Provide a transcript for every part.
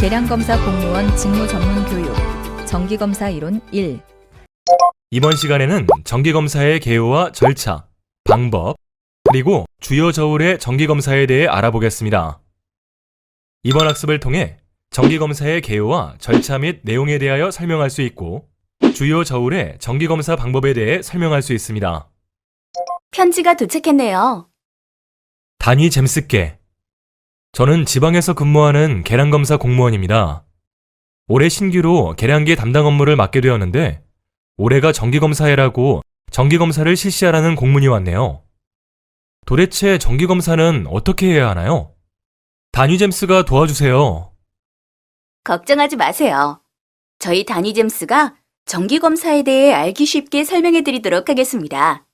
계량검사 공무원 직무 전문 교육 정기검사 이론 1. 이번 시간에는 정기검사의 개요와 절차, 방법, 그리고 주요 저울의 정기검사에 대해 알아보겠습니다. 이번 학습을 통해 정기검사의 개요와 절차 및 내용에 대하여 설명할 수 있고 주요 저울의 정기검사 방법에 대해 설명할 수 있습니다. 편지가 도착했네요. 단위 잼스께. 저는 지방에서 근무하는 계량검사 공무원입니다. 올해 신규로 계량기 담당 업무를 맡게 되었는데 올해가 정기검사해라고 정기검사를 실시하라는 공문이 왔네요. 도대체 정기검사는 어떻게 해야 하나요? 단위 잼스가 도와주세요. 걱정하지 마세요. 저희 단위 잼스가 정기검사에 대해 알기 쉽게 설명해 드리도록 하겠습니다.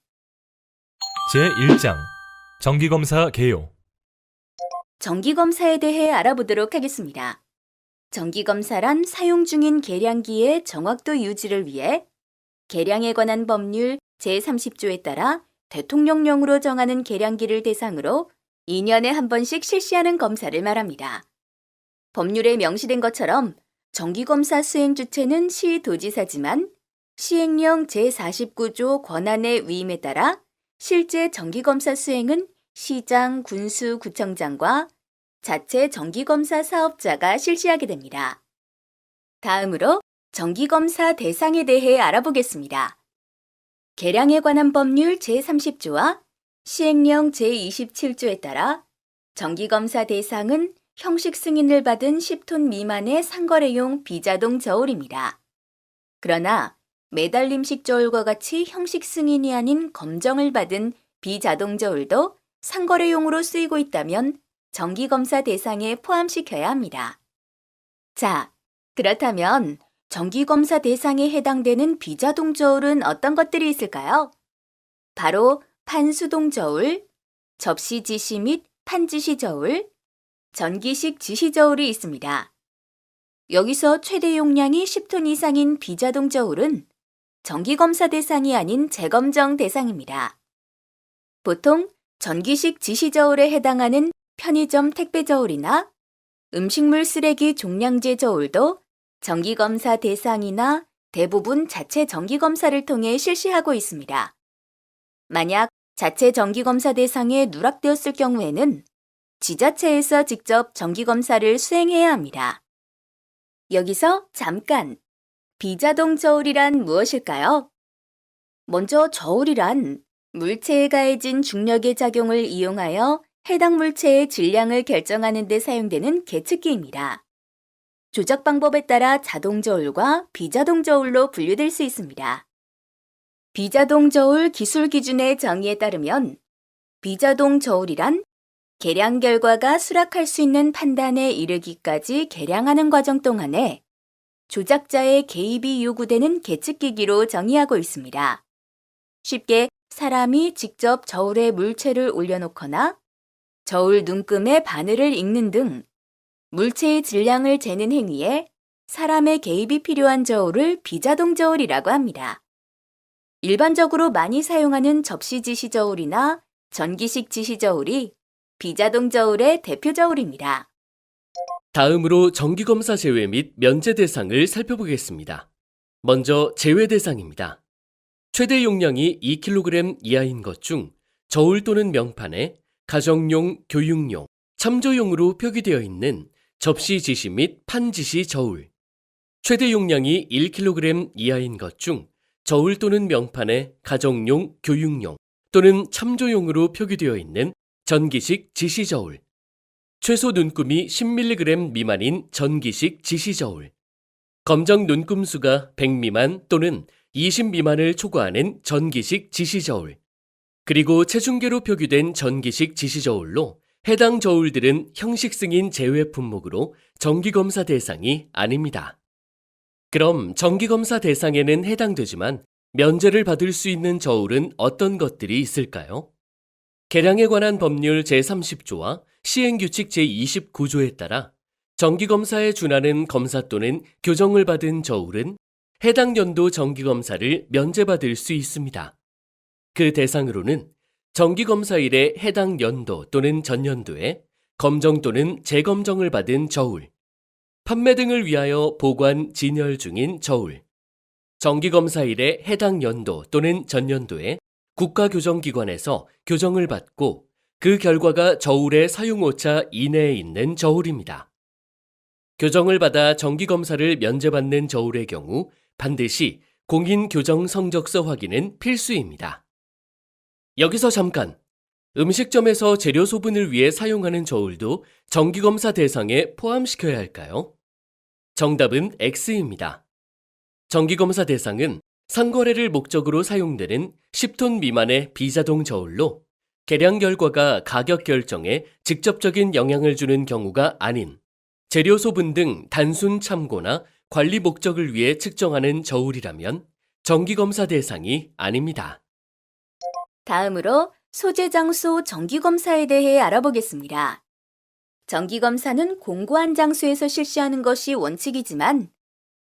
제1장 정기검사 개요. 정기검사에 대해 알아보도록 하겠습니다. 정기검사란 사용 중인 계량기의 정확도 유지를 위해 계량에 관한 법률 제30조에 따라 대통령령으로 정하는 계량기를 대상으로 2년에 한 번씩 실시하는 검사를 말합니다. 법률에 명시된 것처럼 정기검사 수행 주체는 시도지사지만 시행령 제49조 권한의 위임에 따라 실제 정기검사 수행은 시장, 군수, 구청장과 자체 정기검사 사업자가 실시하게 됩니다. 다음으로 정기검사 대상에 대해 알아보겠습니다. 계량에 관한 법률 제30조와 시행령 제27조에 따라 정기검사 대상은 형식 승인을 받은 10톤 미만의 상거래용 비자동 저울입니다. 그러나 매달림식 저울과 같이 형식 승인이 아닌 검정을 받은 비자동 저울도 상거래용으로 쓰이고 있다면 정기검사 대상에 포함시켜야 합니다. 자, 그렇다면 정기검사 대상에 해당되는 비자동 저울은 어떤 것들이 있을까요? 바로 판수동 저울, 접시 지시 및 판지시 저울, 전기식 지시 저울이 있습니다. 여기서 최대 용량이 10톤 이상인 비자동 저울은 정기검사 대상이 아닌 재검정 대상입니다. 보통 전기식 지시 저울에 해당하는 편의점 택배 저울이나 음식물 쓰레기 종량제 저울도 정기검사 대상이나 대부분 자체 정기검사를 통해 실시하고 있습니다. 만약 자체 정기검사 대상에 누락되었을 경우에는 지자체에서 직접 정기검사를 수행해야 합니다. 여기서 잠깐, 비자동 저울이란 무엇일까요? 먼저 저울이란 물체에 가해진 중력의 작용을 이용하여 해당 물체의 질량을 결정하는 데 사용되는 계측기입니다. 조작 방법에 따라 자동 저울과 비자동 저울로 분류될 수 있습니다. 비자동 저울 기술 기준의 정의에 따르면 비자동 저울이란 계량 결과가 수락할 수 있는 판단에 이르기까지 계량하는 과정 동안에 조작자의 개입이 요구되는 계측기기로 정의하고 있습니다. 쉽게 사람이 직접 저울에 물체를 올려놓거나 저울 눈금의 바늘을 읽는 등 물체의 질량을 재는 행위에 사람의 개입이 필요한 저울을 비자동 저울이라고 합니다. 일반적으로 많이 사용하는 접시 지시 저울이나 전기식 지시 저울이 비자동 저울의 대표 저울입니다. 다음으로 정기검사 제외 및 면제 대상을 살펴보겠습니다. 먼저 제외 대상입니다. 최대 용량이 2kg 이하인 것 중 저울 또는 명판에 가정용, 교육용, 참조용으로 표기되어 있는 접시 지시 및 판 지시 저울. 최대 용량이 1kg 이하인 것 중 저울 또는 명판에 가정용, 교육용 또는 참조용으로 표기되어 있는 전기식 지시 저울. 최소 눈금이 10mg 미만인 전기식 지시 저울. 검정 눈금 수가 100 미만 또는 20 미만을 초과하는 전기식 지시 저울. 그리고 체중계로 표기된 전기식 지시 저울로 해당 저울들은 형식 승인 제외 품목으로 정기검사 대상이 아닙니다. 그럼 정기검사 대상에는 해당되지만 면제를 받을 수 있는 저울은 어떤 것들이 있을까요? 계량에 관한 법률 제30조와 시행규칙 제29조에 따라 정기검사에 준하는 검사 또는 교정을 받은 저울은 해당 연도 정기검사를 면제받을 수 있습니다. 그 대상으로는 정기검사일에 해당 연도 또는 전년도에 검정 또는 재검정을 받은 저울, 판매 등을 위하여 보관, 진열 중인 저울. 정기검사일에 해당 연도 또는 전년도에 국가교정기관에서 교정을 받고 그 결과가 저울의 사용오차 이내에 있는 저울입니다. 교정을 받아 정기검사를 면제받는 저울의 경우 반드시 공인교정 성적서 확인은 필수입니다. 여기서 잠깐! 음식점에서 재료 소분을 위해 사용하는 저울도 정기검사 대상에 포함시켜야 할까요? 정답은 X입니다. 정기검사 대상은 상거래를 목적으로 사용되는 10톤 미만의 비자동 저울로 계량 결과가 가격 결정에 직접적인 영향을 주는 경우가 아닌 재료 소분 등 단순 참고나 관리 목적을 위해 측정하는 저울이라면 정기검사 대상이 아닙니다. 다음으로 소재 장소 정기검사에 대해 알아보겠습니다. 정기검사는 공고한 장소에서 실시하는 것이 원칙이지만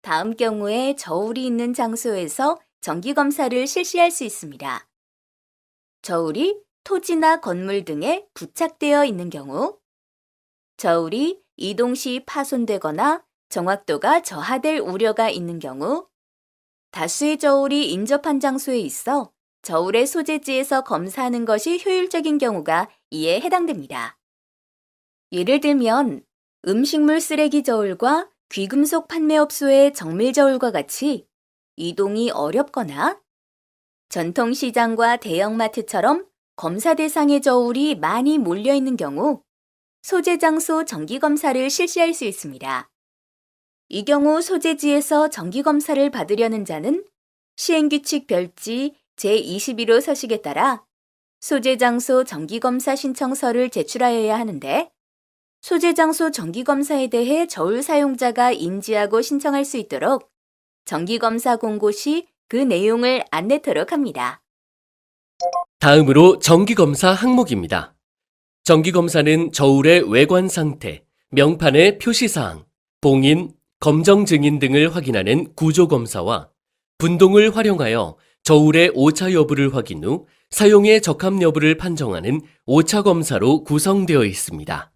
다음 경우에 저울이 있는 장소에서 정기검사를 실시할 수 있습니다. 저울이 토지나 건물 등에 부착되어 있는 경우, 저울이 이동 시 파손되거나 정확도가 저하될 우려가 있는 경우, 다수의 저울이 인접한 장소에 있어 저울의 소재지에서 검사하는 것이 효율적인 경우가 이에 해당됩니다. 예를 들면 음식물 쓰레기 저울과 귀금속 판매업소의 정밀 저울과 같이 이동이 어렵거나 전통시장과 대형마트처럼 검사 대상의 저울이 많이 몰려있는 경우 소재 장소 정기검사를 실시할 수 있습니다. 이 경우 소재지에서 정기검사를 받으려는 자는 시행규칙 별지 제21호 서식에 따라 소재 장소 정기검사 신청서를 제출하여야 하는데 소재 장소 정기검사에 대해 저울 사용자가 인지하고 신청할 수 있도록 정기검사 공고 시 그 내용을 안내토록 합니다. 다음으로 정기검사 항목입니다. 정기검사는 저울의 외관 상태, 명판의 표시사항, 봉인, 검정 증인 등을 확인하는 구조검사와 분동을 활용하여 저울의 오차 여부를 확인 후 사용의 적합 여부를 판정하는 오차검사로 구성되어 있습니다.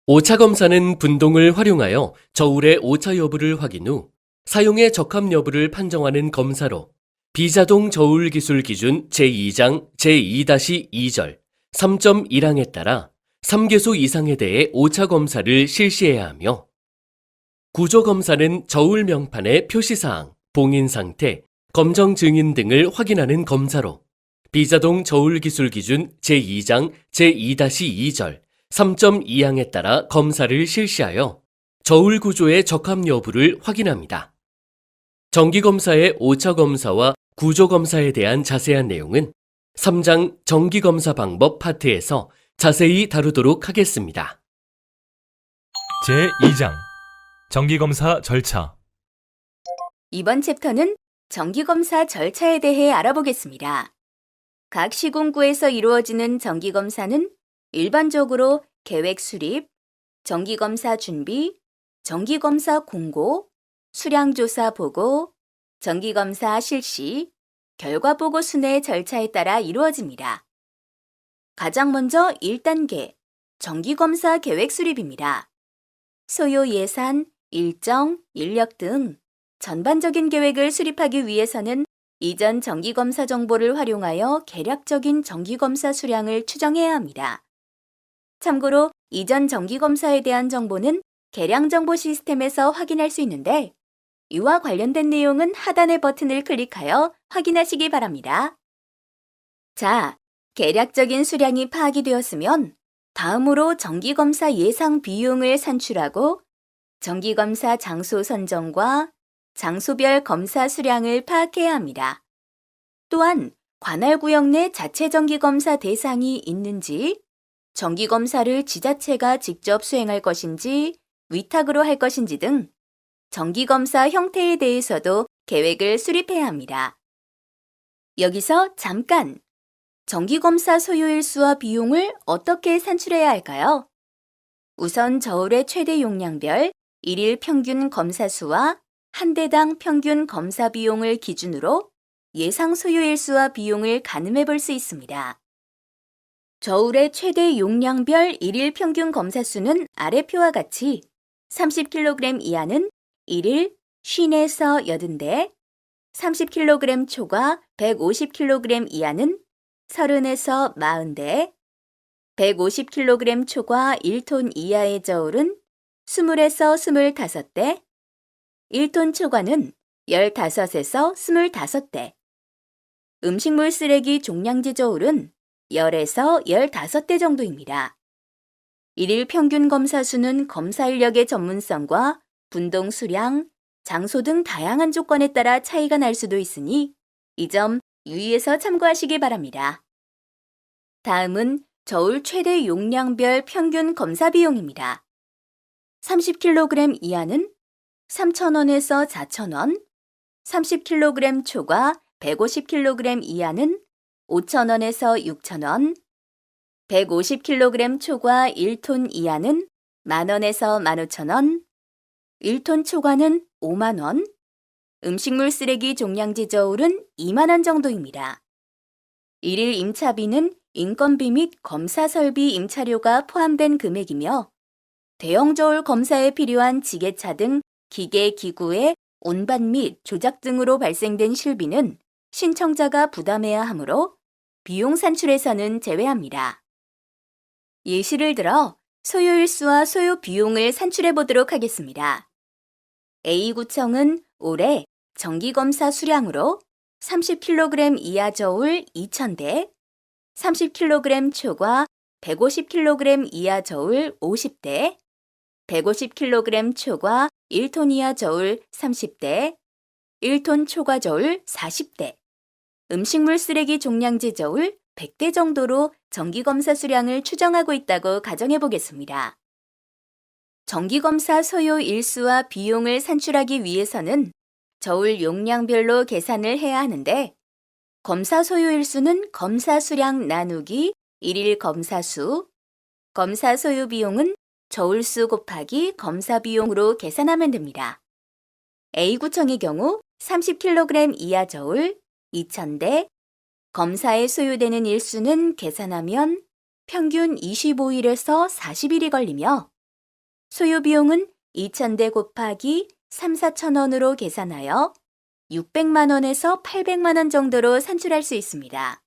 오차검사는 분동을 활용하여 저울의 오차 여부를 확인 후 사용의 적합 여부를 판정하는 검사로 비자동 저울 기술 기준 제2장 제2-2절 3.1항에 따라 3개소 이상에 대해 오차검사를 실시해야 하며 구조검사는 저울 명판의 표시사항, 봉인 상태, 검정 증인 등을 확인하는 검사로 비자동 저울 기술 기준 제2장 제2-2절 3.2항에 따라 검사를 실시하여 저울 구조의 적합 여부를 확인합니다. 정기검사의 오차검사와 구조검사에 대한 자세한 내용은 3장 정기검사 방법 파트에서 자세히 다루도록 하겠습니다. 제2장 정기검사 절차. 이번 챕터는 정기검사 절차에 대해 알아보겠습니다. 각 시공구에서 이루어지는 정기검사는 일반적으로 계획 수립, 정기검사 준비, 정기검사 공고, 수량조사 보고, 정기검사 실시, 결과보고 순회 절차에 따라 이루어집니다. 가장 먼저 1단계, 정기검사 계획 수립입니다. 소요 예산, 일정, 인력 등 전반적인 계획을 수립하기 위해서는 이전 정기검사 정보를 활용하여 개략적인 정기검사 수량을 추정해야 합니다. 참고로 이전 정기검사에 대한 정보는 계량정보 시스템에서 확인할 수 있는데 이와 관련된 내용은 하단의 버튼을 클릭하여 확인하시기 바랍니다. 자, 개략적인 수량이 파악이 되었으면 다음으로 정기검사 예상 비용을 산출하고 정기검사 장소 선정과 장소별 검사 수량을 파악해야 합니다. 또한 관할 구역 내 자체 정기검사 대상이 있는지, 정기검사를 지자체가 직접 수행할 것인지, 위탁으로 할 것인지 등 정기검사 형태에 대해서도 계획을 수립해야 합니다. 여기서 잠깐! 정기검사 소요일수와 비용을 어떻게 산출해야 할까요? 우선 저울의 최대 용량별 1일 평균 검사 수와 한 대당 평균 검사 비용을 기준으로 예상 소요일수와 비용을 가늠해 볼 수 있습니다. 저울의 최대 용량별 1일 평균 검사 수는 아래 표와 같이 30kg 이하는 1일 50에서 80대, 30kg 초과 150kg 이하는 30에서 40대, 150kg 초과 1톤 이하의 저울은 20에서 25대, 1톤 초과는 15에서 25대, 음식물 쓰레기 종량제 저울은 10에서 15대 정도입니다. 일일 평균 검사 수는 검사 인력의 전문성과 분동 수량, 장소 등 다양한 조건에 따라 차이가 날 수도 있으니 이 점 유의해서 참고하시기 바랍니다. 다음은 저울 최대 용량별 평균 검사 비용입니다. 30kg 이하는 3,000원에서 4,000원, 30kg 초과 150kg 이하는 5,000원에서 6,000원, 150kg 초과 1톤 이하는 만원에서 15,000원, 1톤 초과는 5만원, 음식물 쓰레기 종량제 저울은 2만원 정도입니다. 일일 임차비는 인건비 및 검사 설비 임차료가 포함된 금액이며 대형 저울 검사에 필요한 지게차 등 기계 기구의 운반 및 조작 등으로 발생된 실비는 신청자가 부담해야 하므로 비용 산출에서는 제외합니다. 예시를 들어 소요일수와 소요 비용을 산출해 보도록 하겠습니다. A구청은 올해 정기검사 수량으로 30kg 이하 저울 2,000대, 30kg 초과 150kg 이하 저울 50대, 150kg 초과 1톤 이하 저울 30대, 1톤 초과 저울 40대, 음식물 쓰레기 종량제 저울 100대 정도로 정기검사 수량을 추정하고 있다고 가정해 보겠습니다. 정기검사 소요 일수와 비용을 산출하기 위해서는 저울 용량별로 계산을 해야 하는데 검사 소요 일수는 검사 수량 나누기 1일 검사 수, 검사 소요 비용은 저울 수 곱하기 검사 비용으로 계산하면 됩니다. A구청의 경우 30kg 이하 저울 2,000대, 검사에 소요되는 일수는 계산하면 평균 25일에서 40일이 걸리며 소요 비용은 2,000대 곱하기 3,4,000원으로 계산하여 600만 원에서 800만 원 정도로 산출할 수 있습니다.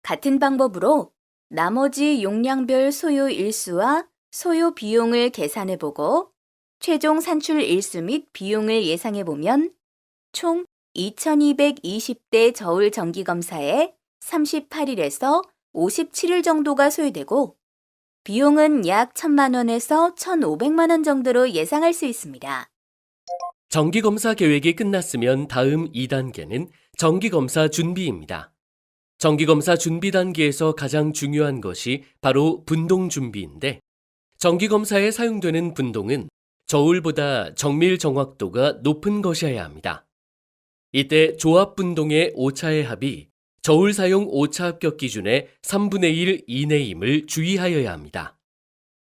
같은 방법으로 나머지 용량별 소요 일수와 소요 비용을 계산해보고 최종 산출 일수 및 비용을 예상해보면 총 2,220대 저울 정기검사에 38일에서 57일 정도가 소요되고 비용은 약 1,000만 원에서 1,500만 원 정도로 예상할 수 있습니다. 정기검사 계획이 끝났으면 다음 2단계는 정기검사 준비입니다. 정기검사 준비 단계에서 가장 중요한 것이 바로 분동 준비인데 정기검사에 사용되는 분동은 저울보다 정밀 정확도가 높은 것이어야 합니다. 이때 조합 분동의 오차의 합이 저울 사용 오차 합격 기준의 3분의 1 이내임을 주의하여야 합니다.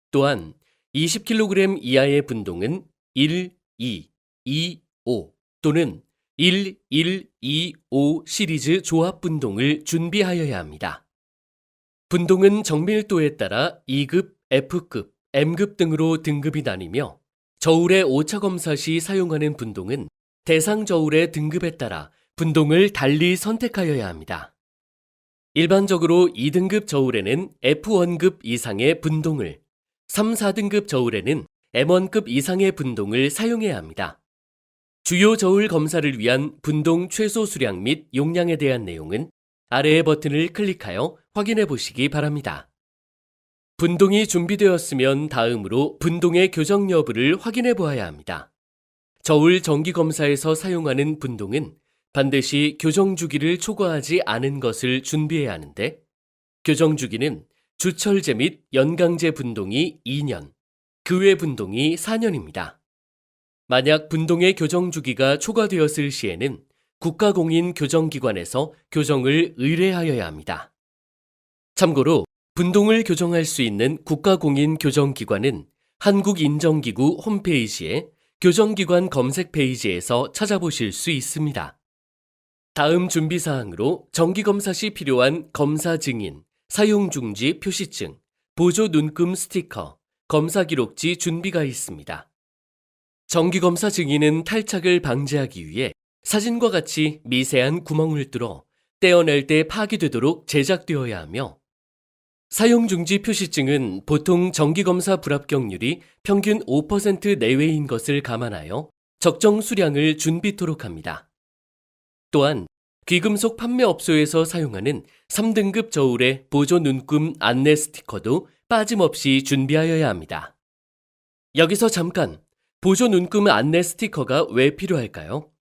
또한 20kg 이하의 분동은 1, 2, 2, 5 또는 1, 1, 2, 5 시리즈 조합 분동을 준비하여야 합니다. 분동은 정밀도에 따라 2급, F급, M급 등으로 등급이 나뉘며 저울의 오차 검사 시 사용하는 분동은 대상 저울의 등급에 따라 분동을 달리 선택하여야 합니다. 일반적으로 2등급 저울에는 F1급 이상의 분동을, 3, 4등급 저울에는 M1급 이상의 분동을 사용해야 합니다. 주요 저울 검사를 위한 분동 최소 수량 및 용량에 대한 내용은 아래의 버튼을 클릭하여 확인해 보시기 바랍니다. 분동이 준비되었으면 다음으로 분동의 교정 여부를 확인해 보아야 합니다. 저울 정기검사에서 사용하는 분동은 반드시 교정 주기를 초과하지 않은 것을 준비해야 하는데 교정 주기는 주철제 및 연강제 분동이 2년, 그 외 분동이 4년입니다. 만약 분동의 교정 주기가 초과되었을 시에는 국가공인 교정기관에서 교정을 의뢰하여야 합니다. 참고로 분동을 교정할 수 있는 국가공인 교정기관은 한국인정기구 홈페이지에 교정기관 검색 페이지에서 찾아보실 수 있습니다. 다음 준비사항으로 정기검사 시 필요한 검사 증인, 사용중지 표시증, 보조 눈금 스티커, 검사 기록지 준비가 있습니다. 정기검사 증인은 탈착을 방지하기 위해 사진과 같이 미세한 구멍을 뚫어 떼어낼 때 파기되도록 제작되어야 하며 사용중지 표시증은 보통 정기검사 불합격률이 평균 5% 내외인 것을 감안하여 적정 수량을 준비토록 합니다. 또한 귀금속 판매업소에서 사용하는 3등급 저울의 보조 눈금 안내 스티커도 빠짐없이 준비하여야 합니다. 여기서 잠깐, 보조 눈금 안내 스티커가 왜 필요할까요?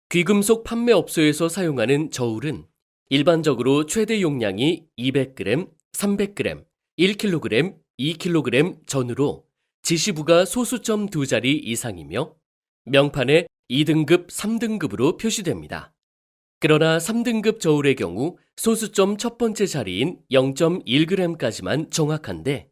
귀금속 판매업소에서 사용하는 저울은 일반적으로 최대 용량이 200g, 300g, 1kg, 2kg 전후로 지시부가 소수점 2자리 이상이며 명판에 2등급, 3등급으로 표시됩니다. 그러나 3등급 저울의 경우 소수점 첫 번째 자리인 0.1g까지만 정확한데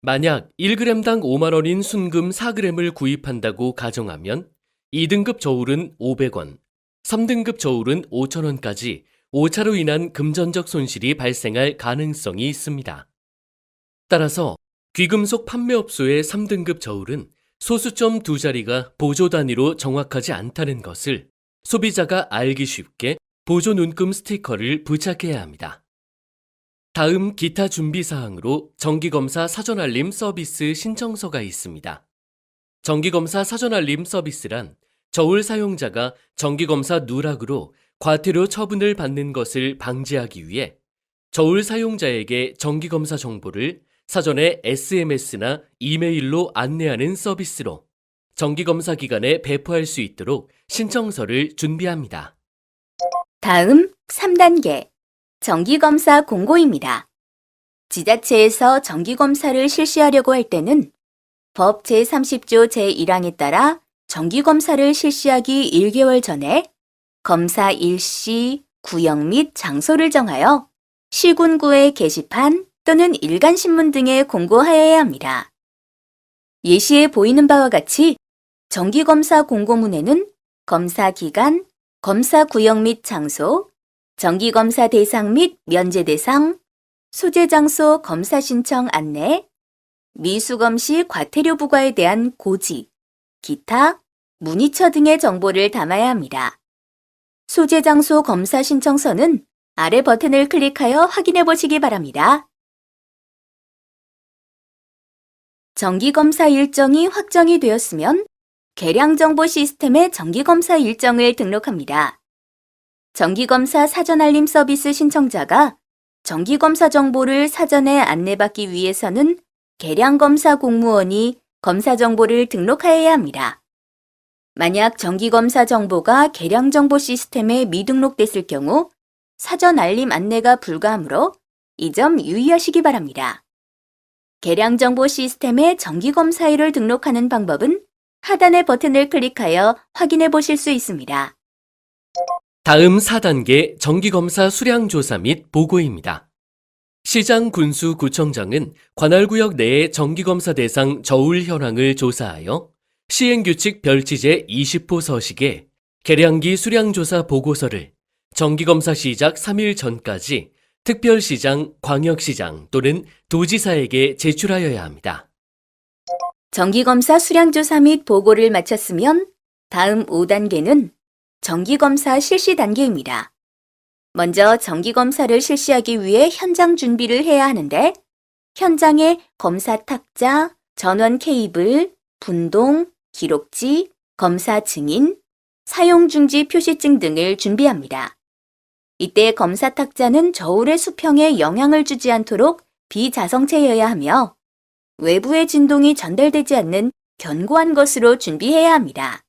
만약 1g당 5만 원인 순금 4g을 구입한다고 가정하면 2등급 저울은 500원, 3등급 저울은 5,000원까지 오차로 인한 금전적 손실이 발생할 가능성이 있습니다. 따라서 귀금속 판매업소의 3등급 저울은 소수점 2자리가 보조 단위로 정확하지 않다는 것을 소비자가 알기 쉽게 보조 눈금 스티커를 부착해야 합니다. 다음 기타 준비 사항으로 정기검사 사전 알림 서비스 신청서가 있습니다. 정기검사 사전 알림 서비스란 저울 사용자가 정기검사 누락으로 과태료 처분을 받는 것을 방지하기 위해 저울 사용자에게 정기검사 정보를 사전에 SMS나 이메일로 안내하는 서비스로 정기검사 기간에 배포할 수 있도록 신청서를 준비합니다. 다음 3단계 정기검사 공고입니다. 지자체에서 정기검사를 실시하려고 할 때는 법 제30조 제1항에 따라 정기검사를 실시하기 1개월 전에 검사 일시, 구역 및 장소를 정하여 시군구의 게시판 또는 일간신문 등에 공고하여야 합니다. 예시에 보이는 바와 같이 정기검사 공고문에는 검사 기간, 검사 구역 및 장소, 정기검사 대상 및 면제 대상, 소재 장소 검사 신청 안내, 미수검 시 과태료 부과에 대한 고지, 기타, 문의처 등의 정보를 담아야 합니다. 소재 장소 검사 신청서는 아래 버튼을 클릭하여 확인해 보시기 바랍니다. 정기검사 일정이 확정이 되었으면 계량정보 시스템에 정기검사 일정을 등록합니다. 정기검사 사전알림 서비스 신청자가 정기검사 정보를 사전에 안내받기 위해서는 계량검사 공무원이 검사 정보를 등록하여야 합니다. 만약 정기검사 정보가 계량정보 시스템에 미등록됐을 경우 사전 알림 안내가 불가하므로 이 점 유의하시기 바랍니다. 계량정보 시스템에 정기검사일을 등록하는 방법은 하단의 버튼을 클릭하여 확인해 보실 수 있습니다. 다음 4단계 정기검사 수량조사 및 보고입니다. 시장, 군수, 구청장은 관할구역 내의 정기검사 대상 저울 현황을 조사하여 시행규칙 별지제 20호 서식에 계량기 수량조사 보고서를 정기검사 시작 3일 전까지 특별시장, 광역시장 또는 도지사에게 제출하여야 합니다. 정기검사 수량조사 및 보고를 마쳤으면 다음 5단계는 정기검사 실시 단계입니다. 먼저 정기검사를 실시하기 위해 현장 준비를 해야 하는데 현장에 검사 탁자, 전원 케이블, 분동, 기록지, 검사 증인, 사용중지 표시증 등을 준비합니다. 이때 검사 탁자는 저울의 수평에 영향을 주지 않도록 비자성체여야 하며 외부의 진동이 전달되지 않는 견고한 것으로 준비해야 합니다.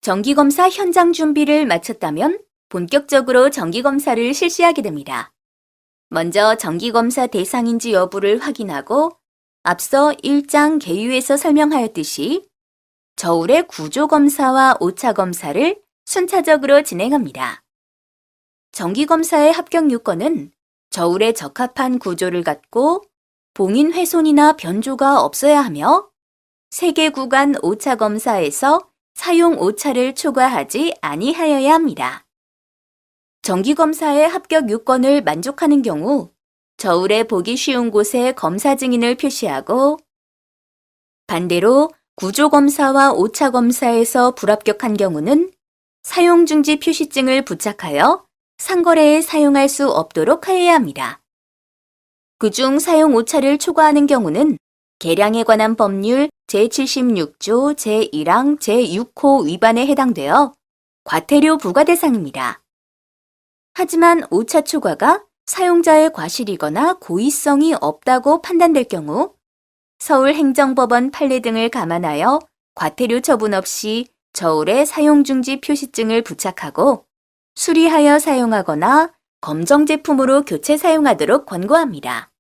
정기검사 현장 준비를 마쳤다면 본격적으로 정기검사를 실시하게 됩니다. 먼저 정기검사 대상인지 여부를 확인하고 앞서 1장 개유에서 설명하였듯이 저울의 구조검사와 오차검사를 순차적으로 진행합니다. 정기검사의 합격 요건은 저울에 적합한 구조를 갖고 봉인 훼손이나 변조가 없어야 하며 세개 구간 오차검사에서 사용 오차를 초과하지 아니하여야 합니다. 정기검사의 합격 요건을 만족하는 경우 저울에 보기 쉬운 곳에 검사 증인을 표시하고 반대로 구조검사와 오차검사에서 불합격한 경우는 사용중지 표시증을 부착하여 상거래에 사용할 수 없도록 하여야 합니다. 그중 사용 오차를 초과하는 경우는 계량에 관한 법률 제76조 제1항 제6호 위반에 해당되어 과태료 부과 대상입니다. 하지만 오차 초과가 사용자의 과실이거나 고의성이 없다고 판단될 경우 서울행정법원 판례 등을 감안하여 과태료 처분 없이 저울에 사용중지 표시증을 부착하고 수리하여 사용하거나 검정 제품으로 교체 사용하도록 권고합니다.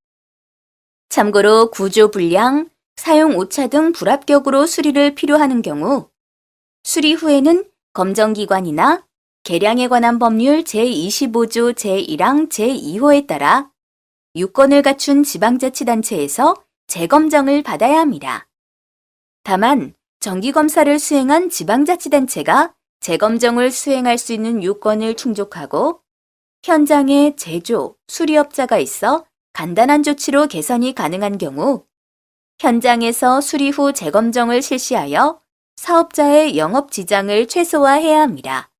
참고로 구조 불량, 사용 오차 등 불합격으로 수리를 필요하는 경우 수리 후에는 검정기관이나 계량에 관한 법률 제25조 제1항 제2호에 따라 유권을 갖춘 지방자치단체에서 재검정을 받아야 합니다. 다만 정기검사를 수행한 지방자치단체가 재검정을 수행할 수 있는 요건을 충족하고 현장에 제조, 수리업자가 있어 간단한 조치로 개선이 가능한 경우 현장에서 수리 후 재검정을 실시하여 사업자의 영업 지장을 최소화해야 합니다.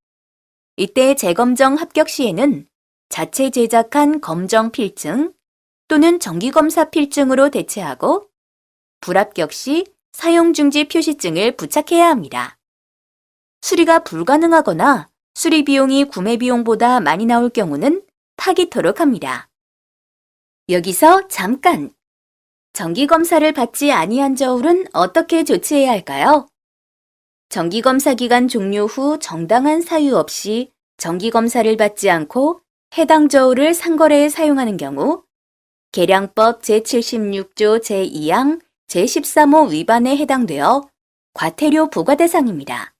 이때 재검정 합격 시에는 자체 제작한 검정 필증 또는 정기검사 필증으로 대체하고 불합격 시 사용중지 표시증을 부착해야 합니다. 수리가 불가능하거나 수리 비용이 구매 비용보다 많이 나올 경우는 파기토록 합니다. 여기서 잠깐! 정기검사를 받지 아니한 저울은 어떻게 조치해야 할까요? 정기검사 기간 종료 후 정당한 사유 없이 정기검사를 받지 않고 해당 저울을 상거래에 사용하는 경우 계량법 제76조 제2항 제13호 위반에 해당되어 과태료 부과 대상입니다.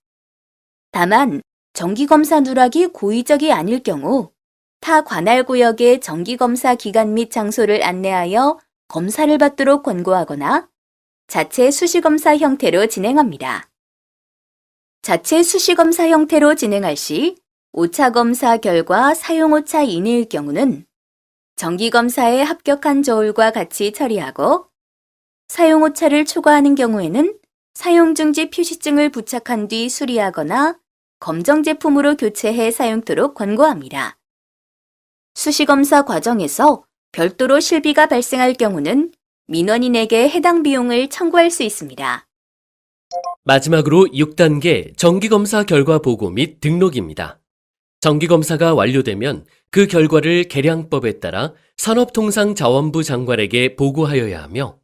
다만 정기검사 누락이 고의적이 아닐 경우 타 관할구역의 정기검사 기간 및 장소를 안내하여 검사를 받도록 권고하거나 자체 수시검사 형태로 진행합니다. 자체 수시검사 형태로 진행할 시 오차검사 결과 사용오차 이내일 경우는 정기검사에 합격한 저울과 같이 처리하고 사용오차를 초과하는 경우에는 사용중지 표시증을 부착한 뒤 수리하거나 검정 제품으로 교체해 사용토록 권고합니다. 수시검사 과정에서 별도로 실비가 발생할 경우는 민원인에게 해당 비용을 청구할 수 있습니다. 마지막으로 6단계 정기검사 결과 보고 및 등록입니다. 정기검사가 완료되면 그 결과를 계량법에 따라 산업통상자원부 장관에게 보고하여야 하며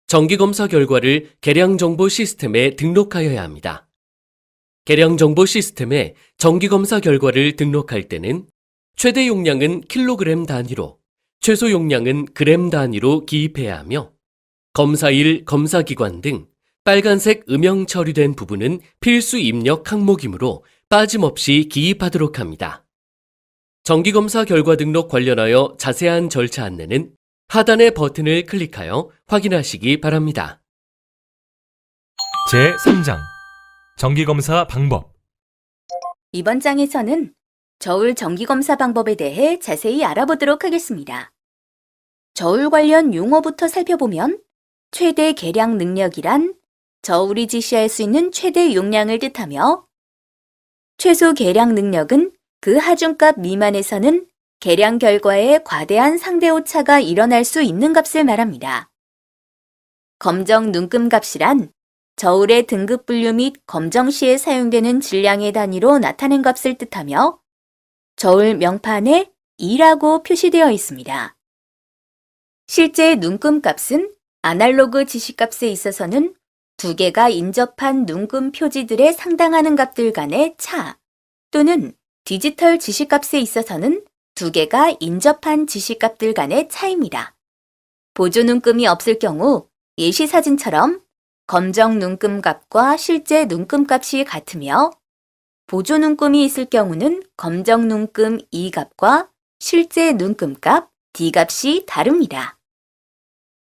정기검사 결과를 계량정보 시스템에 등록하여야 합니다. 계량정보 시스템에 정기검사 결과를 등록할 때는 최대 용량은 킬로그램 단위로, 최소 용량은 그램 단위로 기입해야 하며 검사일, 검사기관 등 빨간색 음영 처리된 부분은 필수 입력 항목이므로 빠짐없이 기입하도록 합니다. 정기검사 결과 등록 관련하여 자세한 절차 안내는 하단의 버튼을 클릭하여 확인하시기 바랍니다. 제3장 정기검사 방법. 이번 장에서는 저울 정기검사 방법에 대해 자세히 알아보도록 하겠습니다. 저울 관련 용어부터 살펴보면 최대 계량 능력이란 저울이 지시할 수 있는 최대 용량을 뜻하며 최소 계량 능력은 그 하중값 미만에서는 계량 결과에 과대한 상대 오차가 일어날 수 있는 값을 말합니다. 검정 눈금 값이란 저울의 등급 분류 및 검정 시에 사용되는 질량의 단위로 나타낸 값을 뜻하며 저울 명판에 2라고 표시되어 있습니다. 실제 눈금 값은 아날로그 지시값에 있어서는 두 개가 인접한 눈금 표지들에 상당하는 값들 간의 차 또는 디지털 지시값에 있어서는 두 개가 인접한 지시값들 간의 차이입니다. 보조 눈금이 없을 경우 예시 사진처럼 검정 눈금 값과 실제 눈금 값이 같으며 보조 눈금이 있을 경우는 검정 눈금 E 값과 실제 눈금 값 D 값이 다릅니다.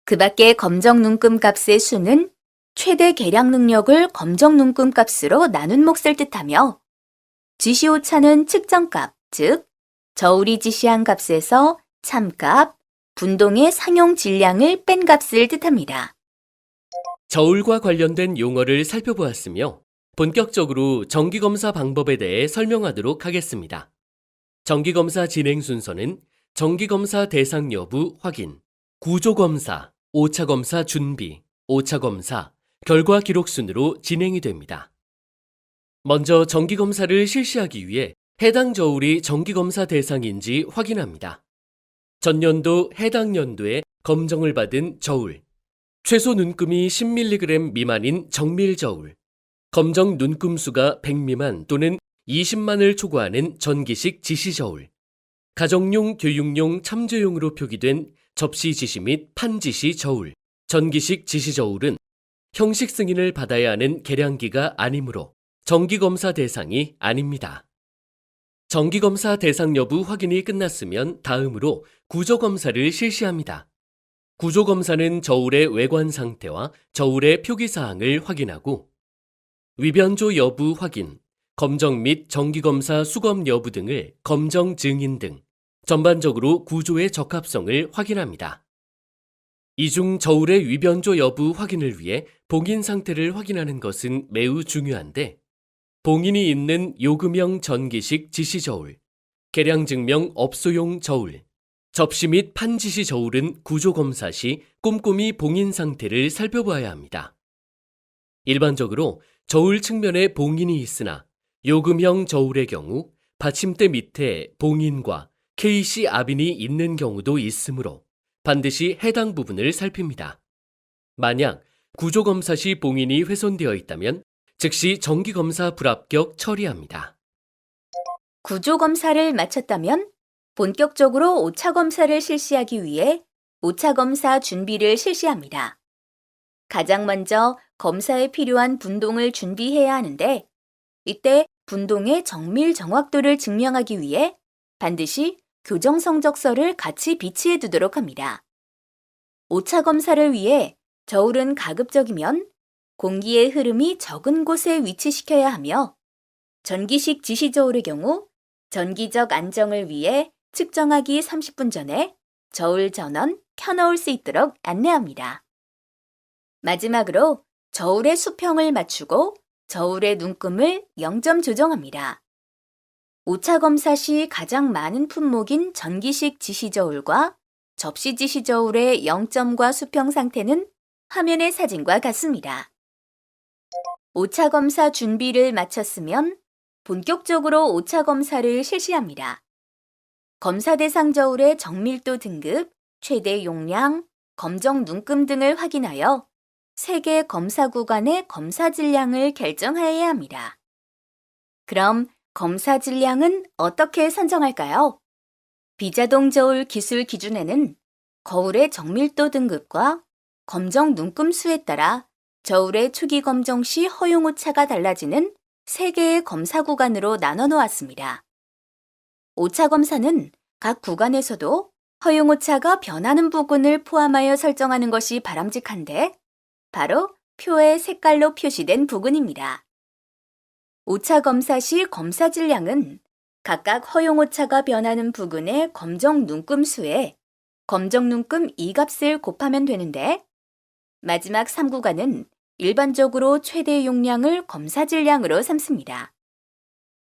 그 밖에 검정 눈금 값의 수는 최대 계량 능력을 검정 눈금 값으로 나눈 몫을 뜻하며 지시오차는 측정값, 즉 저울이 지시한 값에서 참값, 분동의 상용 질량을 뺀 값을 뜻합니다. 저울과 관련된 용어를 살펴보았으며 본격적으로 정기검사 방법에 대해 설명하도록 하겠습니다. 정기검사 진행 순서는 정기검사 대상 여부 확인, 구조검사, 5차 검사 준비, 5차 검사, 결과 기록 순으로 진행이 됩니다. 먼저 정기검사를 실시하기 위해 해당 저울이 정기검사 대상인지 확인합니다. 전년도 해당 연도에 검정을 받은 저울, 최소 눈금이 10mg 미만인 정밀 저울, 검정 눈금 수가 100 미만 또는 20만을 초과하는 전기식 지시 저울, 가정용, 교육용, 참조용으로 표기된 접시 지시 및 판 지시 저울, 전기식 지시 저울은 형식 승인을 받아야 하는 계량기가 아니므로 정기검사 대상이 아닙니다. 정기검사 대상 여부 확인이 끝났으면 다음으로 구조검사를 실시합니다. 구조검사는 저울의 외관 상태와 저울의 표기사항을 확인하고 위변조 여부 확인, 검정 및 정기검사 수검 여부 등을 검정 증인 등 전반적으로 구조의 적합성을 확인합니다. 이 중 저울의 위변조 여부 확인을 위해 봉인 상태를 확인하는 것은 매우 중요한데 봉인이 있는 요금형 전기식 지시저울, 계량증명 업소용 저울, 접시 및 판 지시 저울은 구조검사 시 꼼꼼히 봉인 상태를 살펴봐야 합니다. 일반적으로 저울 측면에 봉인이 있으나 요금형 저울의 경우 받침대 밑에 봉인과 KC 압인이 있는 경우도 있으므로 반드시 해당 부분을 살핍니다. 만약 구조검사 시 봉인이 훼손되어 있다면 즉시 정기검사 불합격 처리합니다. 구조검사를 마쳤다면 본격적으로 5차 검사를 실시하기 위해 5차 검사 준비를 실시합니다. 가장 먼저 검사에 필요한 분동을 준비해야 하는데 이때 분동의 정밀 정확도를 증명하기 위해 반드시 교정 성적서를 같이 비치해 두도록 합니다. 5차 검사를 위해 저울은 가급적이면 공기의 흐름이 적은 곳에 위치시켜야 하며 전기식 지시저울의 경우 전기적 안정을 위해 측정하기 30분 전에 저울 전원 켜놓을 수 있도록 안내합니다. 마지막으로 저울의 수평을 맞추고 저울의 눈금을 0점 조정합니다. 5차 검사 시 가장 많은 품목인 전기식 지시저울과 접시 지시저울의 0점과 수평 상태는 화면의 사진과 같습니다. 5차 검사 준비를 마쳤으면 본격적으로 5차 검사를 실시합니다. 검사 대상 저울의 정밀도 등급, 최대 용량, 검정 눈금 등을 확인하여 3개 검사 구간의 검사 질량을 결정하여야 합니다. 그럼 검사 질량은 어떻게 선정할까요? 비자동 저울 기술 기준에는 거울의 정밀도 등급과 검정 눈금 수에 따라 저울의 초기 검정 시 허용 오차가 달라지는 3개의 검사 구간으로 나눠 놓았습니다. 5차 검사는 각 구간에서도 허용 오차가 변하는 부분을 포함하여 설정하는 것이 바람직한데 바로 표에 색깔로 표시된 부분입니다. 5차 검사 시 검사 질량은 각각 허용 오차가 변하는 부근의 검정 눈금 수에 검정 눈금 2값을 곱하면 되는데 마지막 3구간은 일반적으로 최대 용량을 검사 질량으로 삼습니다.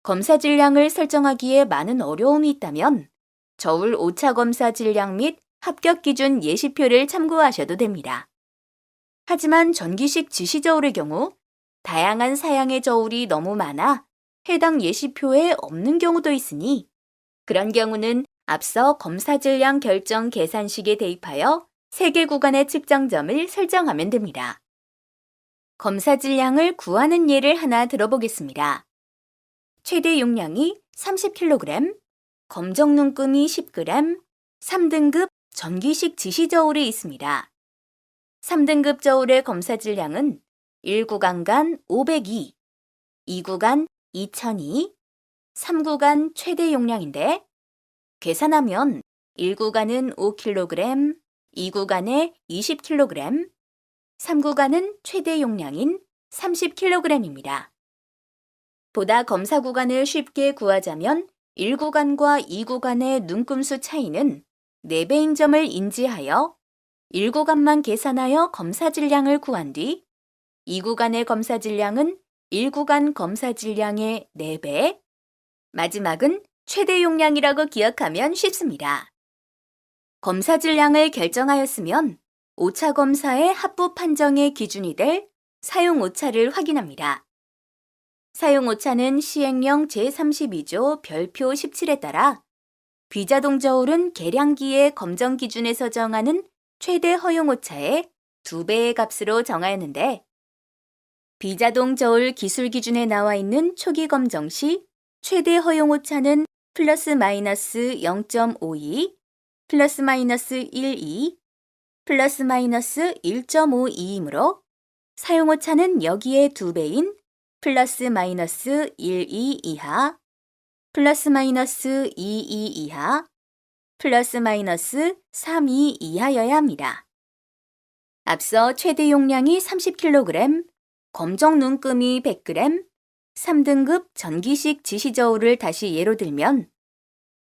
검사 질량을 설정하기에 많은 어려움이 있다면 저울 5차 검사 질량 및 합격 기준 예시표를 참고하셔도 됩니다. 하지만 전기식 지시저울의 경우 다양한 사양의 저울이 너무 많아 해당 예시표에 없는 경우도 있으니 그런 경우는 앞서 검사 질량 결정 계산식에 대입하여 3개 구간의 측정점을 설정하면 됩니다. 검사 질량을 구하는 예를 하나 들어보겠습니다. 최대 용량이 30kg, 검정 눈금이 10g, 3등급 전기식 지시저울이 있습니다. 3등급 저울의 검사 질량은 1구간 502, 2구간 2002, 3구간 최대 용량인데 계산하면 1구간은 5kg, 2구간에 20kg, 3구간은 최대 용량인 30kg입니다. 보다 검사 구간을 쉽게 구하자면 1구간과 2구간의 눈금수 차이는 4배인 점을 인지하여 1구간만 계산하여 검사 질량을 구한 뒤 2구간의 검사 질량은 1구간 검사 질량의 4배, 마지막은 최대 용량이라고 기억하면 쉽습니다. 검사 질량을 결정하였으면 오차 검사의 합부 판정의 기준이 될 사용 오차를 확인합니다. 사용 오차는 시행령 제32조 별표 17에 따라 비자동 저울은 계량기의 검정 기준에서 정하는 최대 허용 오차의 2배의 값으로 정하였는데 비자동 저울 기술 기준에 나와 있는 초기 검정 시 최대 허용 오차는 플러스 마이너스 0.52, 플러스 마이너스 12, 플러스 마이너스 1.52이므로 사용 오차는 여기에 2배인 플러스 마이너스 12 이하, 플러스 마이너스 22 이하, 플러스 마이너스 32 이하여야 합니다. 앞서 최대 용량이 30kg, 검정 눈금이 100g, 3등급 전기식 지시저울을 다시 예로 들면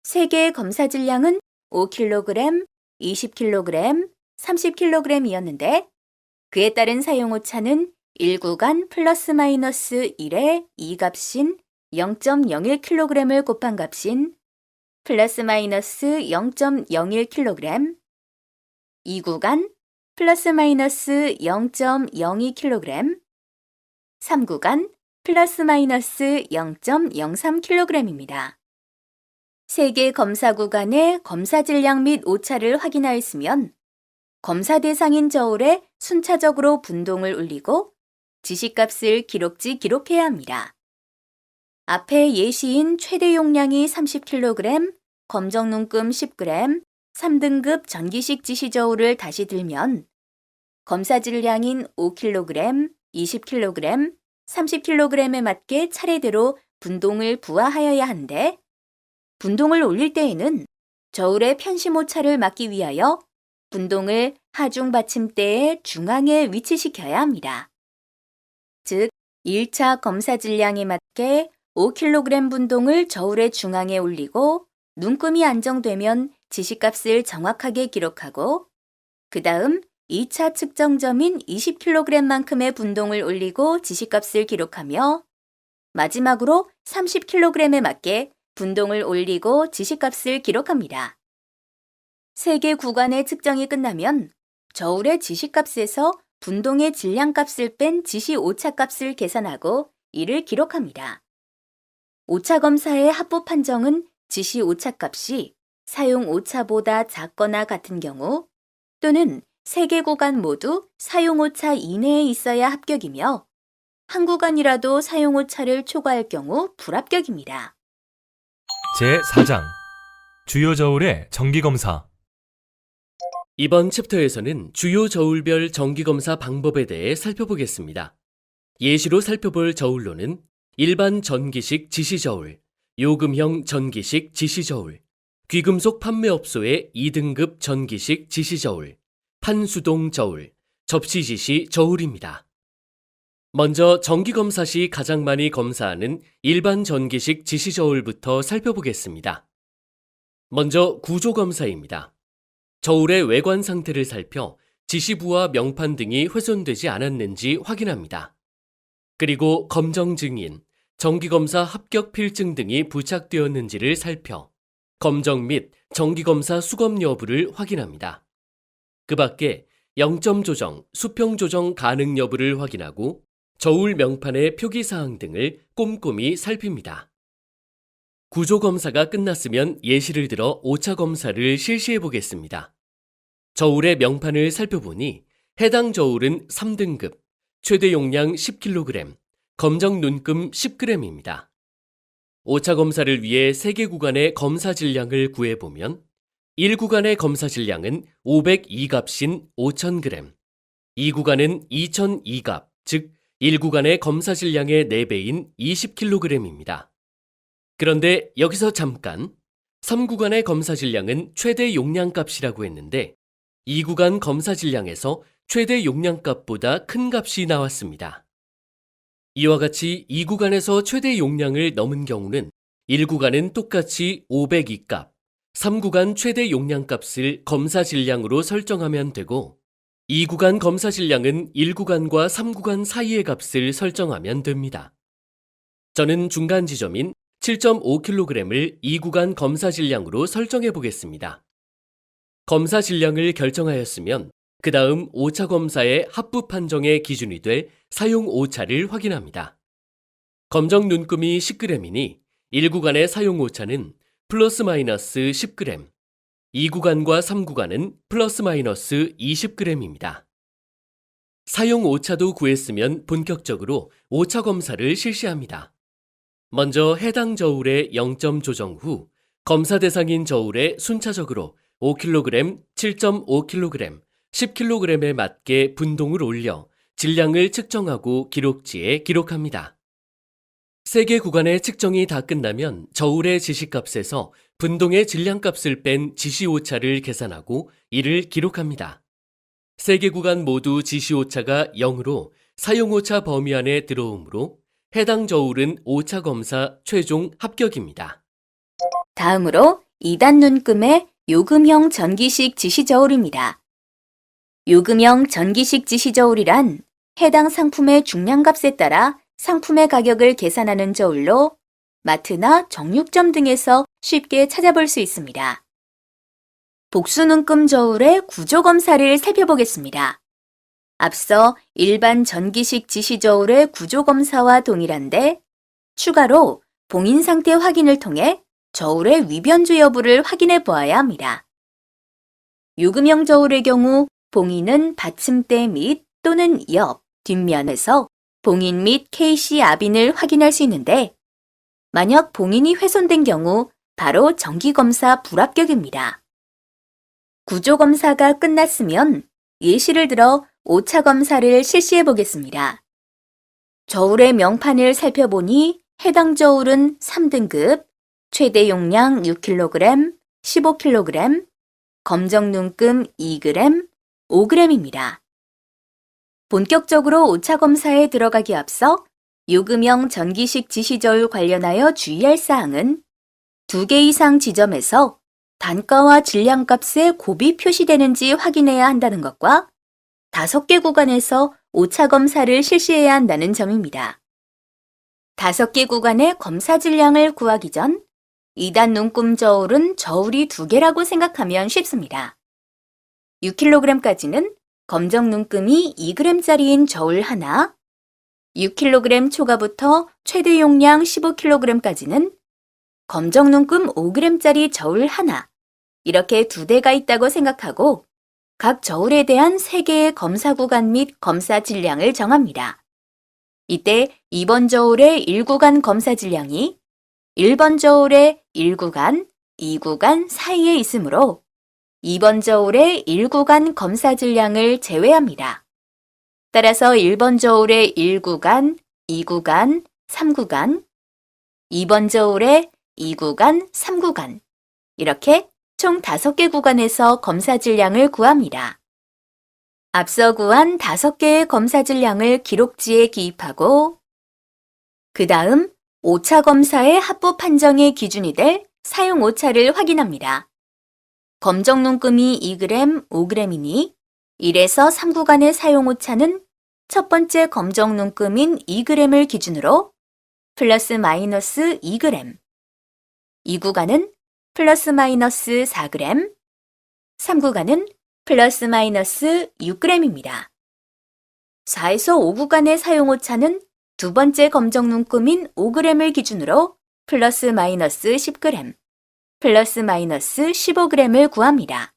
3개의 검사 질량은 5kg, 20kg, 30kg이었는데 그에 따른 사용 오차는 1구간 플러스 마이너스 1의 2값인 0.01kg을 곱한 값인 플러스 마이너스 0.01kg, 2구간 플러스 마이너스 0.02kg, 3구간 플러스 마이너스 0.03kg입니다. 3개 검사 구간의 검사 질량 및 오차를 확인하였으면 검사 대상인 저울에 순차적으로 분동을 올리고 지시값을 기록해야 합니다. 앞에 예시인 최대 용량이 30kg, 검정 눈금 10g, 3등급 전기식 지시저울을 다시 들면 검사 질량인 5kg, 20kg, 30kg에 맞게 차례대로 분동을 부하하여야 하는데 분동을 올릴 때에는 저울의 편심 오차를 막기 위하여 분동을 하중 받침대의 중앙에 위치시켜야 합니다. 즉, 1차 검사 질량에 맞게 5kg 분동을 저울의 중앙에 올리고 눈금이 안정되면 지시값을 정확하게 기록하고 그 다음 2차 측정점인 20kg만큼의 분동을 올리고 지시값을 기록하며 마지막으로 30kg에 맞게 분동을 올리고 지시값을 기록합니다. 3개 구간의 측정이 끝나면 저울의 지시값에서 분동의 질량값을 뺀 지시 오차값을 계산하고 이를 기록합니다. 오차 검사의 합부 판정은 지시 오차값이 사용 오차보다 작거나 같은 경우 또는 3개 구간 모두 사용 오차 이내에 있어야 합격이며 한 구간이라도 사용 오차를 초과할 경우 불합격입니다. 제4장 주요 저울의 정기검사. 이번 챕터에서는 주요 저울별 정기검사 방법에 대해 살펴보겠습니다. 예시로 살펴볼 저울로는 일반 전기식 지시저울, 요금형 전기식 지시저울, 귀금속 판매업소의 2등급 전기식 지시저울, 판수동 저울, 접시지시 저울입니다. 먼저 정기검사 시 가장 많이 검사하는 일반 전기식 지시저울부터 살펴보겠습니다. 먼저 구조검사입니다. 저울의 외관 상태를 살펴 지시부와 명판 등이 훼손되지 않았는지 확인합니다. 그리고 검정 증인, 정기검사 합격 필증 등이 부착되었는지를 살펴 검정 및 정기검사 수검 여부를 확인합니다. 그 밖에 0점 조정, 수평 조정 가능 여부를 확인하고 저울 명판의 표기사항 등을 꼼꼼히 살핍니다. 구조검사가 끝났으면 예시를 들어 오차 검사를 실시해 보겠습니다. 저울의 명판을 살펴보니 해당 저울은 3등급, 최대 용량 10kg, 검정 눈금 10g입니다. 오차 검사를 위해 3개 구간의 검사 질량을 구해보면 1구간의 검사 질량은 502값인 5000g, 2구간은 2002값, 즉 1구간의 검사 질량의 4배인 20kg입니다. 그런데 여기서 잠깐 3구간의 검사 질량은 최대 용량값이라고 했는데 2구간 검사 질량에서 최대 용량값보다 큰 값이 나왔습니다. 이와 같이 2구간에서 최대 용량을 넘은 경우는 1구간은 똑같이 502값, 3구간 최대 용량값을 검사 질량으로 설정하면 되고 2구간 검사 질량은 1구간과 3구간 사이의 값을 설정하면 됩니다. 저는 중간 지점인 7.5kg을 2구간 검사 질량으로 설정해 보겠습니다. 검사 질량을 결정하였으면 그 다음 오차 검사의 합부 판정의 기준이 될 사용 오차를 확인합니다. 검정 눈금이 10g이니 1구간의 사용 오차는 플러스 마이너스 10g, 2구간과 3구간은 플러스 마이너스 20g입니다. 사용 오차도 구했으면 본격적으로 오차 검사를 실시합니다. 먼저 해당 저울의 0점 조정 후 검사 대상인 저울에 순차적으로 5kg, 7.5kg, 10kg에 맞게 분동을 올려 질량을 측정하고 기록지에 기록합니다. 3개 구간의 측정이 다 끝나면 저울의 지시값에서 분동의 질량값을 뺀 지시오차를 계산하고 이를 기록합니다. 3개 구간 모두 지시오차가 0으로 사용오차 범위 안에 들어오므로 해당 저울은 오차 검사 최종 합격입니다. 다음으로 2단 눈금의 요금형 전기식 지시저울입니다. 요금형 전기식 지시저울이란 해당 상품의 중량값에 따라 상품의 가격을 계산하는 저울로 마트나 정육점 등에서 쉽게 찾아볼 수 있습니다. 복수눈금 저울의 구조 검사를 살펴보겠습니다. 앞서 일반 전기식 지시저울의 구조 검사와 동일한데 추가로 봉인 상태 확인을 통해 저울의 위변조 여부를 확인해 보아야 합니다. 요금형 저울의 경우 봉인은 받침대 및 또는 옆, 뒷면에서 봉인 및 KC 압인을 확인할 수 있는데 만약 봉인이 훼손된 경우 바로 정기검사 불합격입니다. 구조검사가 끝났으면 예시를 들어 오차 검사를 실시해 보겠습니다. 저울의 명판을 살펴보니 해당 저울은 3등급, 최대 용량 6kg, 15kg, 검정 눈금 2g, 5g입니다. 본격적으로 오차 검사에 들어가기 앞서 요금형 전기식 지시저울 관련하여 주의할 사항은 2개 이상 지점에서 단가와 질량값에 곱이 표시되는지 확인해야 한다는 것과 5개 구간에서 오차 검사를 실시해야 한다는 점입니다. 5개 구간의 검사 질량을 구하기 전 2단 눈금 저울은 저울이 2개라고 생각하면 쉽습니다. 6kg까지는 검정 눈금이 2g짜리인 저울 하나, 6kg 초과부터 최대 용량 15kg까지는 검정 눈금 5g짜리 저울 하나, 이렇게 2대가 있다고 생각하고 각 저울에 대한 3개의 검사 구간 및 검사 질량을 정합니다. 이때 2번 저울의 1구간 검사 질량이 1번 저울의 1구간, 2구간 사이에 있으므로 2번 저울의 1구간 검사 질량을 제외합니다. 따라서 1번 저울의 1구간, 2구간, 3구간, 2번 저울의 2구간, 3구간 이렇게 총 5개 구간에서 검사 질량을 구합니다. 앞서 구한 5개의 검사 질량을 기록지에 기입하고 그 다음 오차 검사의 합부 판정의 기준이 될 사용 오차를 확인합니다. 검정 눈금이 2g, 5g이니 1에서 3구간의 사용 오차는 첫 번째 검정 눈금인 2g을 기준으로 플러스 마이너스 2g, 2구간은 플러스 마이너스 4g, 3구간은 플러스 마이너스 6g입니다. 4에서 5구간의 사용 오차는 두 번째 검정 눈금인 5g을 기준으로 플러스 마이너스 10g, 플러스 마이너스 15g을 구합니다.